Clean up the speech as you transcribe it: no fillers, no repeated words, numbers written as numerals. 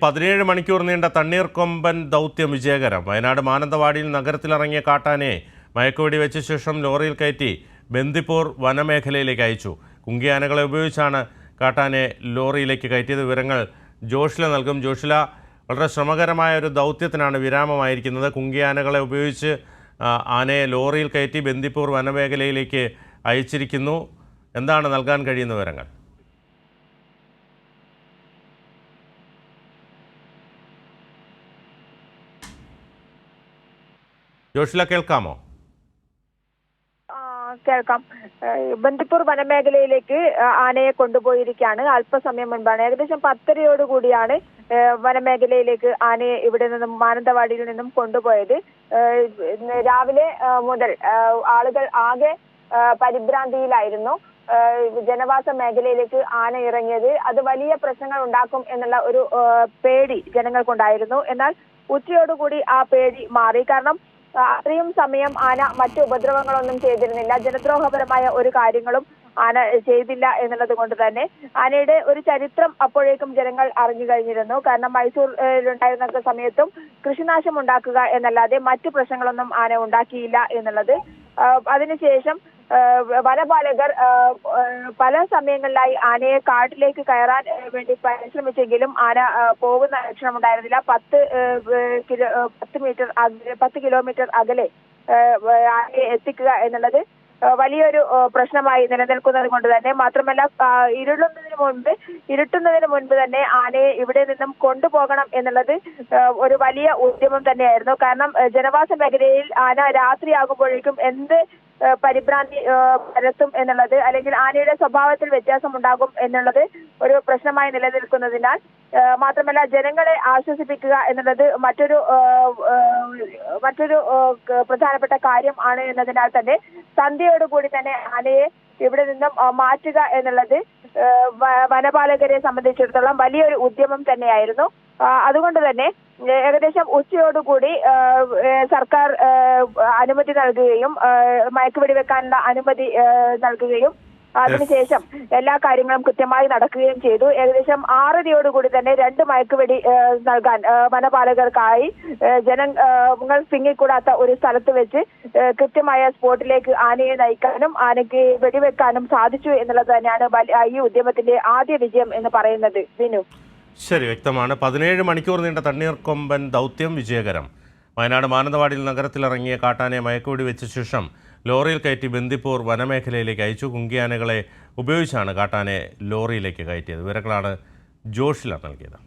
17 മണിക്കൂർ നീണ്ട തണ്ണീർക്കൊമ്പൻ ദൗത്യം വിജയകരം. വയനാട് മാനന്തവാടിയിൽ നഗരത്തിലിറങ്ങിയ കാട്ടാനയെ മയക്കുവെടി വെച്ച ശേഷം ലോറിയിൽ കയറ്റി ബന്ദിപ്പൂർ വനമേഖലയിലേക്ക് അയച്ചു. കുങ്കിയാനകളെ ഉപയോഗിച്ചാണ് കാട്ടാനയെ ലോറിയിലേക്ക് കയറ്റിയത്. വിവരങ്ങൾ ജോഷില നൽകും. ജോഷില, വളരെ ശ്രമകരമായ ഒരു ദൗത്യത്തിനാണ് വിരാമമായിരിക്കുന്നത്. കുങ്കിയാനകളെ ഉപയോഗിച്ച് ആനയെ ലോറിയിൽ കയറ്റി ബന്ദിപ്പൂർ വനമേഖലയിലേക്ക് അയച്ചിരിക്കുന്നു. എന്താണ് നൽകാൻ കഴിയുന്ന വിവരങ്ങൾ? ജോഷില, കേൾക്കാമോ? കേൾക്കാം. ബന്ദിപ്പൂർ വനമേഖലയിലേക്ക് ആനയെ കൊണ്ടുപോയിരിക്കുകയാണ്. അല്പസമയം മുൻപാണ്, ഏകദേശം 10:30 കൂടിയാണ് വനമേഖലയിലേക്ക് ആനയെ ഇവിടെ നിന്നും മാനന്തവാടിയിൽ നിന്നും കൊണ്ടുപോയത്. രാവിലെ മുതൽ ആളുകൾ ആകെ പരിഭ്രാന്തിയിലായിരുന്നു. ജനവാസ മേഖലയിലേക്ക് ആന ഇറങ്ങിയത് അത് വലിയ പ്രശ്നങ്ങൾ ഉണ്ടാക്കും എന്നുള്ള ഒരു പേടി ജനങ്ങൾക്കുണ്ടായിരുന്നു. എന്നാൽ ഉച്ചയോടുകൂടി ആ പേടി മാറി. കാരണം അത്രയും സമയം ആന മറ്റു ഉപദ്രവങ്ങളൊന്നും ചെയ്തിരുന്നില്ല. ജനദ്രോഹപരമായ ഒരു കാര്യങ്ങളും ആന ചെയ്തില്ല എന്നുള്ളത് കൊണ്ട് തന്നെ ആനയുടെ ഒരു ചരിത്രം അപ്പോഴേക്കും ജനങ്ങൾ അറിഞ്ഞു കഴിഞ്ഞിരുന്നു. കാരണം മൈസൂരിലുണ്ടായിരുന്ന സമയത്തും കൃഷിനാശം ഉണ്ടാക്കുക എന്നല്ലാതെ മറ്റു പ്രശ്നങ്ങളൊന്നും ആന ഉണ്ടാക്കിയില്ല എന്നുള്ളത്. അതിനുശേഷം വനപാലകർ പല സമയങ്ങളിലായി ആനയെ കാട്ടിലേക്ക് കയറാൻ വേണ്ടി പരിശ്രമിച്ചെങ്കിലും ആന പോകുന്ന ലക്ഷണം ഉണ്ടായിരുന്നില്ല. 10 കിലോമീറ്റർ അകലെ ആനയെ എത്തിക്കുക എന്നുള്ളത് വലിയൊരു പ്രശ്നമായി നിലനിൽക്കുന്നത് കൊണ്ട് തന്നെ, മാത്രമല്ല ഇരുട്ടുന്നതിന് മുൻപ് തന്നെ ആനയെ ഇവിടെ നിന്നും കൊണ്ടുപോകണം എന്നുള്ളത് ഒരു വലിയ ഉദ്യമം തന്നെയായിരുന്നു. കാരണം ജനവാസ മേഖലയിൽ ആന രാത്രിയാകുമ്പോഴേക്കും എന്ത് പരിഭ്രാന്തി പരത്തും എന്നുള്ളത്, അല്ലെങ്കിൽ ആനയുടെ സ്വഭാവത്തിൽ വ്യത്യാസം ഉണ്ടാകും എന്നുള്ളത് ഒരു പ്രശ്നമായി നിലനിൽക്കുന്നതിനാൽ, മാത്രമല്ല ജനങ്ങളെ ആശ്വസിപ്പിക്കുക എന്നുള്ളത് മറ്റൊരു പ്രധാനപ്പെട്ട കാര്യം ആണ് എന്നതിനാൽ തന്നെ സന്ധ്യയോടുകൂടി തന്നെ ആനയെ ഇവിടെ നിന്നും മാറ്റുക എന്നുള്ളത് വനപാലകരെ സംബന്ധിച്ചിടത്തോളം വലിയൊരു ഉദ്യമം തന്നെയായിരുന്നു. അതുകൊണ്ട് തന്നെ ഏകദേശം ഉച്ചയോടുകൂടി സർക്കാർ അനുമതി നൽകുകയും മയക്കുവെടി വെക്കാനുള്ള അനുമതി നൽകുകയും അതിനുശേഷം എല്ലാ കാര്യങ്ങളും കൃത്യമായി നടക്കുകയും ചെയ്തു. ഏകദേശം 6:00 തന്നെ 2 മയക്കുവെടി നൽകാൻ വനപാലകർക്കായി ജനങ്ങൾ തിങ്ങിക്കൂടാത്ത ഒരു സ്ഥലത്ത് വെച്ച് കൃത്യമായ സ്പോട്ടിലേക്ക് ആനയെ നയിക്കാനും ആനയ്ക്ക് വെടിവെക്കാനും സാധിച്ചു എന്നുള്ളത് തന്നെയാണ് ഈ ഉദ്യമത്തിന്റെ ആദ്യ വിജയം എന്ന് പറയുന്നത്. വിനു, ശരി, വ്യക്തമാണ്. 17 മണിക്കൂർ നീണ്ട തണ്ണീർക്കൊമ്പൻ ദൗത്യം വിജയകരം. വയനാട് മാനന്തവാടിയിൽ നഗരത്തിലിറങ്ങിയ കാട്ടാനയെ മയക്കുവെടി വെച്ച ശേഷം ലോറിയിൽ കയറ്റി ബന്ദിപ്പൂർ വനമേഖലയിലേക്ക് അയച്ചു. കുങ്കിയാനകളെ ഉപയോഗിച്ചാണ് കാട്ടാനയെ ലോറിയിലേക്ക് കയറ്റിയത്. വിവരങ്ങളാണ് ജോഷില നൽകിയത്.